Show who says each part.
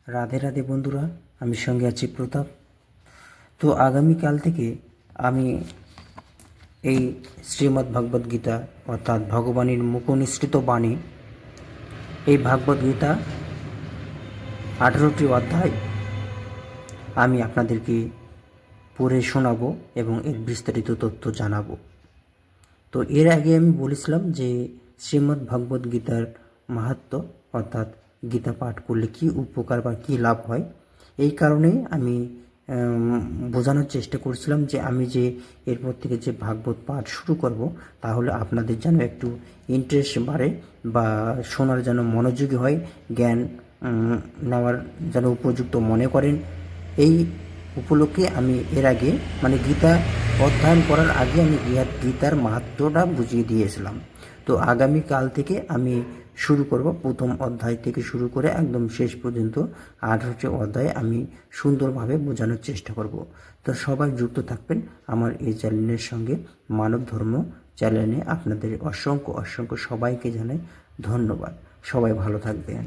Speaker 1: রাধে রাধে বন্ধুরা, আমি সঙ্গে আছি প্রতাপ। তো আগামীকাল থেকে আমি এই শ্রীমদ্ ভগবদ্ গীতা অর্থাৎ ভগবানের মুখনিসৃত বাণী, এই ভগবদ্ গীতা 18টি অধ্যায় আমি আপনাদেরকে পড়ে শোনাবো এবং এর বিস্তারিত তথ্য জানাবো। তো এর আগে আমি বলেছিলাম যে শ্রীমদ্ ভগবদ্ গীতার মাহাত্ম্য অর্থাৎ গীতা পাঠ করলে কী উপকার বা কী লাভ হয়, এই কারণেই আমি বোঝানোর চেষ্টা করছিলাম যে আমি যে এরপর থেকে যে ভাগবত পাঠ শুরু করব, তাহলে আপনাদের যেন একটু ইন্টারেস্ট বাড়ে বা শোনার যেন মনোযোগী হয়, জ্ঞান নেওয়ার যেন উপযুক্ত মনে করেন। এই উপলক্ষে আমি এর আগে গীতা অধ্যয়ন করার আগে আমি গীতার মাহাত্ম্যটা বুঝিয়ে দিয়েছিলাম। তো আগামীকাল থেকে আমি শুরু করব, প্রথম অধ্যায় থেকে শুরু করে একদম শেষ পর্যন্ত 18টি অধ্যায় আমি সুন্দরভাবে বোঝানোর চেষ্টা করব। তো সবাই যুক্ত থাকবেন আমার এই চ্যানেলের সঙ্গে। মানব ধর্ম চ্যানেলে আপনাদের অসংখ্য অসংখ্য সবাইকে জানাই ধন্যবাদ। সবাই ভালো থাকবেন।